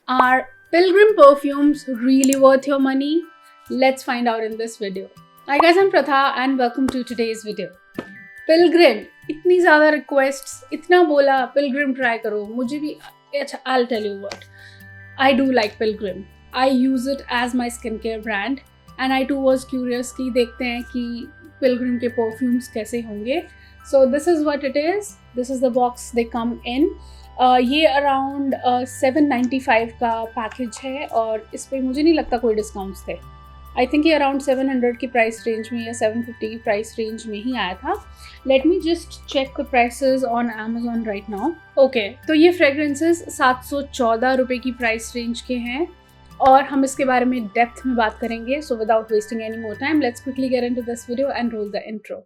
Are Pilgrim perfumes really worth your money? Let's find out in this video. Hi guys, I'm Pratha and welcome to today's video. Pilgrim, इतनी ज़्यादा requests, इतना बोला Pilgrim try करो, मुझे भी अच्छा, I'll tell you what. I do like Pilgrim. I use it as my skincare brand and I too was curious कि देखते हैं कि Pilgrim के perfumes कैसे होंगे. So this is what it is. This is the box they come in. ये around 795 का package है और इस पर मुझे नहीं लगता कोई डिस्काउंट्स थे. आई थिंक ये अराउंड 700 की प्राइस रेंज में या 750 की प्राइस रेंज में ही आया था. Let me just check the prices on Amazon right now. Okay, तो ये फ्रेग्रेंसेस 714 रुपये की प्राइस रेंज के हैं और हम इसके बारे में डेप्थ में बात करेंगे. So without wasting any more time, let's quickly get into this video and roll the intro.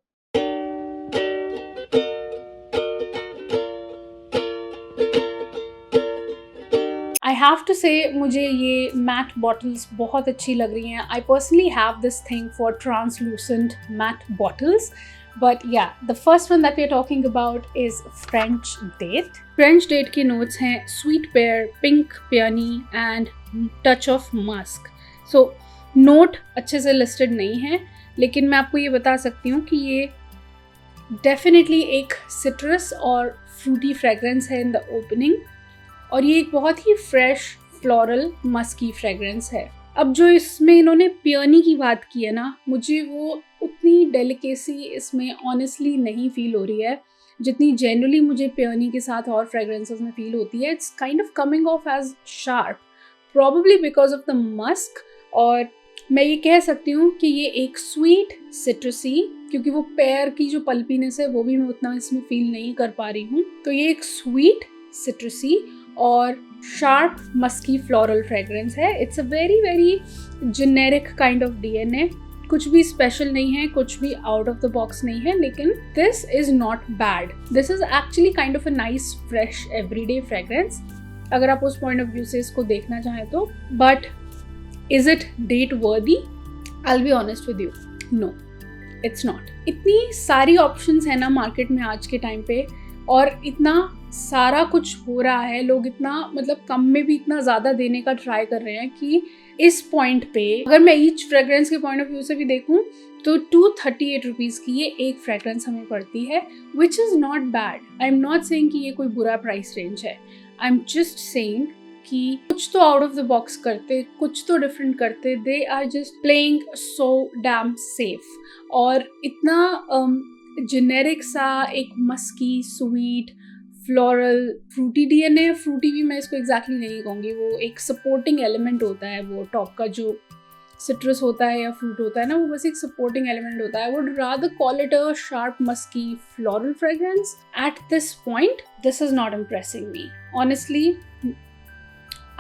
I have to say मुझे ये मैट बॉटल्स बहुत अच्छी लग रही हैं. I personally have this thing for translucent matte bottles. But yeah, the first one that we are talking about is French date. French date के notes हैं sweet pear, pink peony and touch of musk. So note अच्छे से listed नहीं है, लेकिन मैं आपको ये बता सकती हूँ कि ये डेफिनेटली एक सिट्रस और फ्रूटी फ्रेग्रेंस है इन द ओपनिंग और ये एक बहुत ही फ्रेश फ्लोरल मस्की फ्रेग्रेंस है. अब जो इसमें इन्होंने पियानी की बात की है ना, मुझे वो उतनी डेलिकेसी इसमें ऑनेस्टली नहीं फील हो रही है जितनी जनरली मुझे पियानी के साथ और फ्रेग्रेंसेस में फील होती है. It's kind of coming off as sharp, probably because of the musk. और मैं ये कह सकती हूँ कि ये एक स्वीट सिट्रसी, क्योंकि वो पेयर की जो पल्पीनेस है वो भी मैं उतना इसमें फील नहीं कर पा रही हूँ. तो ये एक स्वीट सिट्रसी और शार्प मस्की फ्लोरल फ्रेग्रेंस है. It's a very very generic kind of DNA. कुछ भी स्पेशल नहीं है, कुछ भी आउट ऑफ द बॉक्स नहीं है, लेकिन this is not bad. This is actually kind of a nice fresh everyday fragrance अगर आप उस पॉइंट ऑफ व्यू से इसको देखना चाहें तो. But is it that worthy? I will be honest with you, no it's not. इतनी सारी ऑप्शंस है ना मार्केट में आज के टाइम पे और इतना सारा कुछ हो रहा है, लोग इतना मतलब कम में भी इतना ज़्यादा देने का ट्राई कर रहे हैं कि इस पॉइंट पे अगर मैं ईच फ्रेग्रेंस के पॉइंट ऑफ व्यू से भी देखूं तो 238 रुपीज़ की ये एक फ्रेग्रेंस हमें पड़ती है, which is not bad. I am not saying कि ये कोई बुरा प्राइस रेंज है. आई एम जस्ट सेइंग कि कुछ तो आउट ऑफ द बॉक्स करते, कुछ तो डिफरेंट करते. They are just playing so damn safe. और इतना जेनेरिक सा एक musky sweet floral fruity DNA. Fruity भी मैं इसको एग्जैक्टली नहीं कहूँगी, वो एक सपोर्टिंग एलिमेंट होता है. वो टॉप का जो सिट्रस होता है या फ्रूट होता है ना, वो बस एक सपोर्टिंग एलिमेंट होता है. Would rather call it a sharp musky floral fragrance. At this point this is not impressing me honestly.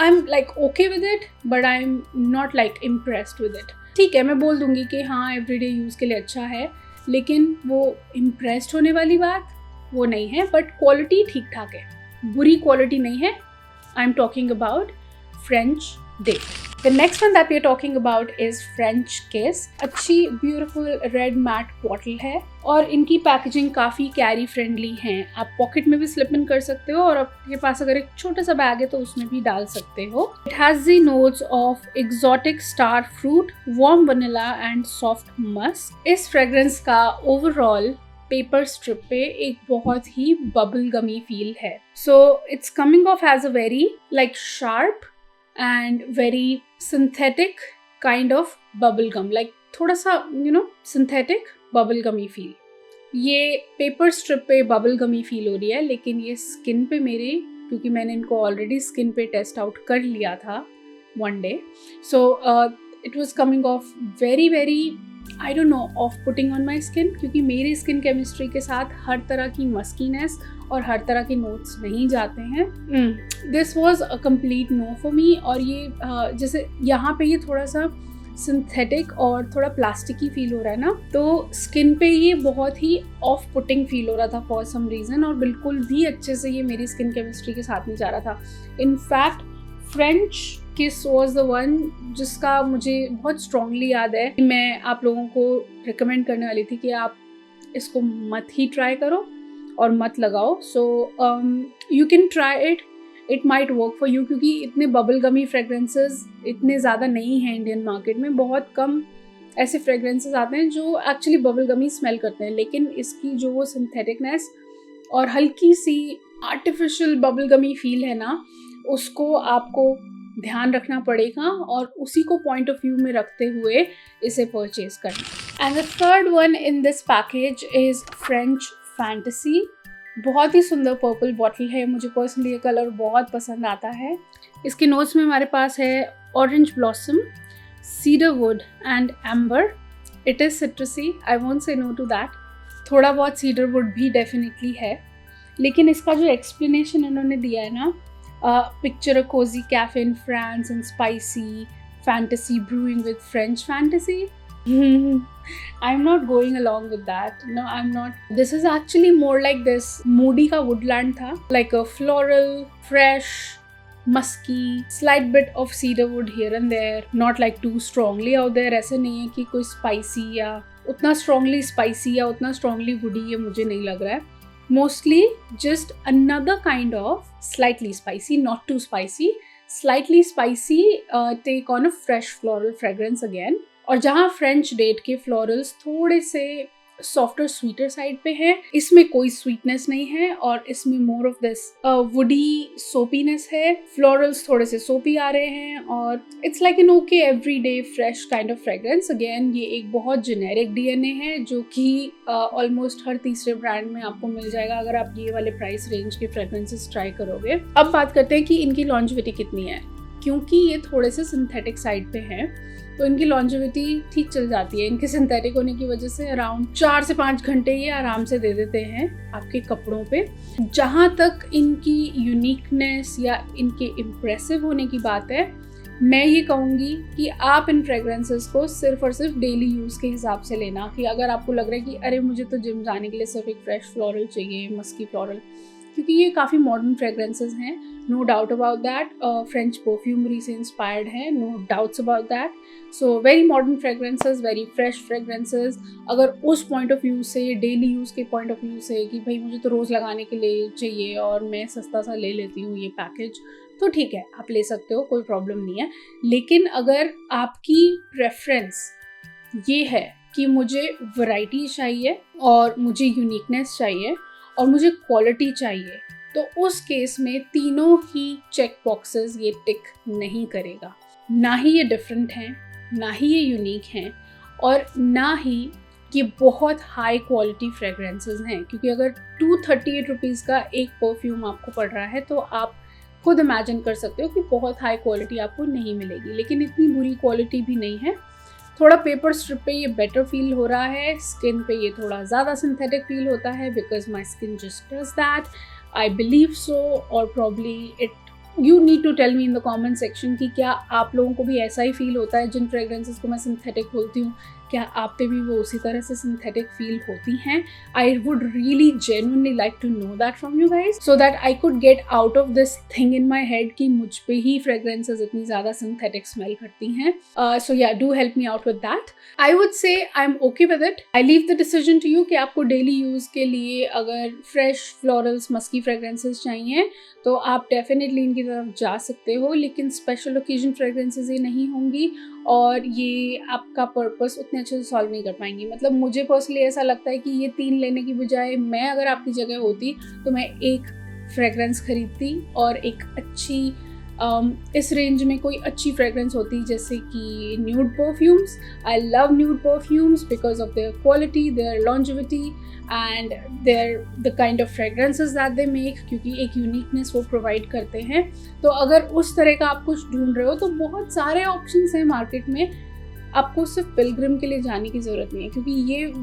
I am like okay with it, but I am not like impressed with it. ठीक है, मैं बोल दूंगी कि हाँ everyday use के लिए अच्छा है, लेकिन वो इम्प्रेस्ड होने वाली बात वो नहीं है. बट क्वालिटी ठीक ठाक है, बुरी क्वालिटी नहीं है. I am talking about French date. The next one that we are talking about is French kiss. अच्छी ब्यूटिफुल रेड मैट बॉटल है और इनकी पैकेजिंग काफ़ी कैरी फ्रेंडली है. आप पॉकेट में भी स्लिप इन कर सकते हो और आपके पास अगर एक छोटा सा बैग है तो उसमें भी डाल सकते हो. It has the notes of exotic star fruit, warm vanilla and soft musk. इस फ्रेग्रेंस का ओवरऑल पेपर स्ट्रिप पे एक बहुत ही बबल गमी फील है. So it's coming off as a very like sharp and very synthetic kind of bubble gum, like थोड़ा सा synthetic bubble gummy feel. ये पेपर स्ट्रिप पे बबल गमी फील हो रही है, लेकिन ये स्किन पे मेरे, क्योंकि मैंने इनको ऑलरेडी स्किन पे टेस्ट आउट कर लिया था one day, so it was coming of very very I don't know of putting on my skin, क्योंकि मेरी स्किन केमिस्ट्री के साथ हर तरह की मस्कीनेस और हर तरह के नोट्स नहीं जाते हैं. This was a complete no for me. और ये जैसे यहाँ पे ये थोड़ा सा सिंथेटिक और थोड़ा प्लास्टिकी फील हो रहा है ना, तो स्किन पे ये बहुत ही ऑफ पुटिंग फील हो रहा था फॉर सम रीज़न, और बिल्कुल भी अच्छे से ये मेरी स्किन केमिस्ट्री के साथ नहीं जा रहा था. इनफैक्ट फ्रेंच किस वॉज द वन जिसका मुझे बहुत स्ट्रांगली याद है. मैं आप लोगों को रिकमेंड करने वाली थी कि आप इसको मत ही ट्राई करो और मत लगाओ. So you can try it it might work for you, क्योंकि इतने बबल गमी फ्रेगरेंसेस इतने ज़्यादा नहीं हैं इंडियन मार्केट में। बहुत कम ऐसे फ्रेगरेंसेस आते हैं जो एक्चुअली बबल गमी स्मेल करते हैं, लेकिन इसकी जो वो सिंथेटिकनेस और हल्की सी आर्टिफिशियल बबल गमी फील है ना, उसको आपको ध्यान रखना पड़ेगा और उसी को पॉइंट ऑफ व्यू में रखते हुए इसे परचेज करना। And the third one in this package is French fantasy. बहुत ही सुंदर पर्पल बॉटल है, मुझे पर्सनली ये कलर बहुत पसंद आता है। इसके नोट्स में हमारे पास है orange blossom, cedar wood and amber. It is citrusy, I won't say no to that. थोड़ा बहुत सीडर वुड भी डेफिनेटली है, लेकिन इसका जो एक्सप्लेनेशन इन्होंने दिया है ना, picture a cozy cafe in France and spicy fantasy brewing with French fantasy. I'm not going along with that. No, I'm not. This is actually more like this moody ka woodland tha, like a floral, fresh, musky, slight bit of cedar wood here and there, not like too strongly out there. ऐसे नहीं है कि कोई spicy या उतना strongly spicy या उतना strongly woody, ये मुझे नहीं लग रहा है। Mostly just another kind of slightly spicy, not too spicy, slightly spicy take on a fresh floral fragrance again. और जहाँ फ्रेंच डेट के फ्लोरल्स थोड़े से सॉफ्टर स्वीटर साइड पे है, इसमें कोई स्वीटनेस नहीं है और इसमें मोर ऑफ दिस वुडी सोपीनेस है। फ्लोरल्स थोड़े से सोपी आ रहे हैं और it's like an okay everyday fresh kind of fragrance. Again ये एक बहुत जेनेरिक डीएनए है जो कि ऑलमोस्ट हर तीसरे ब्रांड में आपको मिल जाएगा अगर आप ये वाले प्राइस रेंज के फ्रेग्रेंसेस ट्राई करोगे। अब बात करते हैं कि इनकी लॉन्जेविटी कितनी है। क्योंकि ये थोड़े से सिंथेटिक साइड पे हैं तो इनकी लॉन्जेविटी ठीक चल जाती है। इनके सिंथेटिक होने की वजह से अराउंड 4 से 5 घंटे ये आराम से दे देते हैं आपके कपड़ों पे। जहाँ तक इनकी यूनिकनेस या इनके इम्प्रेसिव होने की बात है, मैं ये कहूँगी कि आप इन फ्रेग्रेंसेस को सिर्फ और सिर्फ डेली यूज़ के हिसाब से लेना। कि अगर आपको लग रहा है कि अरे मुझे तो जिम जाने के लिए सिर्फ एक फ्रेश फ्लोरल चाहिए, मस्की फ्लोरल, क्योंकि ये काफ़ी मॉडर्न फ्रेग्रेंसेस हैं, no doubt about that. French perfumery से इंस्पायर्ड है, no doubts about that. So very modern fragrances, very fresh fragrances. अगर उस पॉइंट ऑफ व्यू से, डेली यूज़ के पॉइंट ऑफ व्यू से कि भाई मुझे तो रोज़ लगाने के लिए चाहिए और मैं सस्ता सा ले लेती हूँ ये पैकेज, तो ठीक है, आप ले सकते हो, कोई प्रॉब्लम नहीं है। लेकिन अगर आपकी प्रेफरेंस ये है कि मुझे वैरायटी चाहिए और मुझे यूनिकनेस चाहिए और मुझे क्वालिटी चाहिए, तो उस केस में तीनों ही चेक बॉक्सेस ये टिक नहीं करेगा। ना ही ये डिफरेंट हैं, ना ही ये यूनिक हैं और ना ही ये बहुत हाई क्वालिटी फ्रेग्रेंसेस हैं। क्योंकि अगर 238 रुपीज़ का एक परफ्यूम आपको पड़ रहा है तो आप खुद इमेजिन कर सकते हो कि बहुत हाई क्वालिटी आपको नहीं मिलेगी। लेकिन इतनी बुरी क्वालिटी भी नहीं है। थोड़ा पेपर स्ट्रिप पे ये बेटर फील हो रहा है, स्किन पे ये थोड़ा ज़्यादा सिंथेटिक फील होता है because my skin just does that, I believe so. और probably it, you need to tell me in the comment section कि क्या आप लोगों को भी ऐसा ही फील होता है। जिन फ्रेग्रेंसेस को मैं सिंथेटिक बोलती हूँ, क्या आप पे भी वो उसी तरह से सिंथेटिक फील होती हैं? I would really genuinely like to know that from you guys, so that I could get out of this thing in my head कि मुझ पे ही फ्रेग्रेंसेस इतनी ज़्यादा सिंथेटिक स्मेल करती हैं। So yeah, do help me out with that. I would say I am okay with it. I leave the decision to you कि आपको daily use के लिए अगर फ्रेश फ्लोरल्स, मस्की फ्रेग्रेंसेस चाहिए तो आप डेफिनेटली इनकी तरफ जा सकते हो। लेकिन स्पेशल ओकेजन फ्रेग्रेंसेस ये नहीं होंगी और ये आपका पर्पस उतने अच्छे से सॉल्व नहीं कर पाएंगी। मतलब मुझे पर्सनली ऐसा लगता है कि ये 3 लेने की बजाय मैं अगर आपकी जगह होती तो मैं एक फ्रेग्रेंस खरीदती और एक अच्छी इस रेंज में कोई अच्छी फ्रेग्रेंस होती जैसे कि nude perfumes. I love nude perfumes because of their quality, their longevity and their the kind of fragrances that they make, क्योंकि एक यूनिकनेस वो प्रोवाइड करते हैं। तो अगर उस तरह का आप कुछ ढूंढ रहे हो तो बहुत सारे ऑप्शंस हैं मार्केट में। आपको सिर्फ पिलग्रिम के लिए जाने की ज़रूरत नहीं है, क्योंकि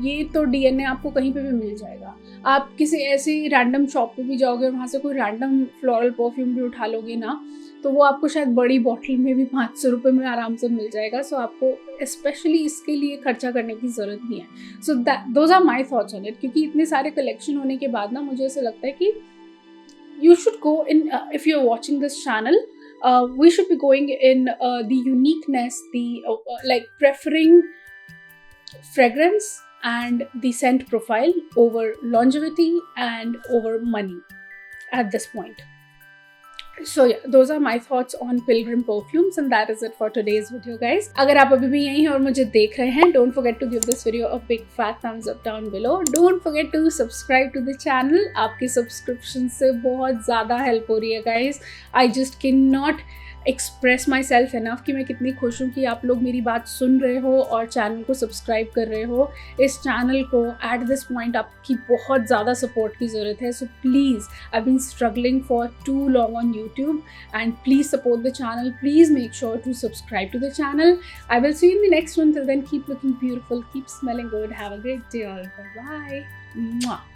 ये तो डीएनए आपको कहीं पे भी मिल जाएगा। आप किसी ऐसी रैंडम शॉप पे भी जाओगे और वहाँ से कोई रैंडम फ्लोरल परफ्यूम भी उठा लोगे ना, तो वो आपको शायद बड़ी बॉटल में भी 500 रुपये में आराम से मिल जाएगा। सो आपको स्पेशली इसके लिए खर्चा करने की ज़रूरत नहीं है। So those are my thoughts on it. क्योंकि इतने सारे कलेक्शन होने के बाद ना मुझे ऐसा लगता है कि you should go in, if you're watching this channel, we should be going in the uniqueness, the like preferring fragrance and the scent profile over longevity and over money at this point. So yeah, those are my thoughts on Pilgrim perfumes, and that is it for today's video, guys. अगर आप अभी भी यहीं हैं और मुझे देख रहे हैं, don't forget to give this video a big fat thumbs up down below. Don't forget to subscribe to the channel. आपकी subscription से बहुत ज़्यादा help हो रही है, guys. I just cannot express my self enough कि मैं कितनी खुश हूँ कि आप लोग मेरी बात सुन रहे हो और चैनल को सब्सक्राइब कर रहे हो. इस चैनल को एट दिस पॉइंट आपकी बहुत ज़्यादा सपोर्ट की ज़रूरत है. So please, I been struggling for too long on YouTube and please support the channel. Please make sure to subscribe to the channel. I will see in the next one. Till then, keep looking beautiful, keep smelling good. Have a great day all. Bye bye.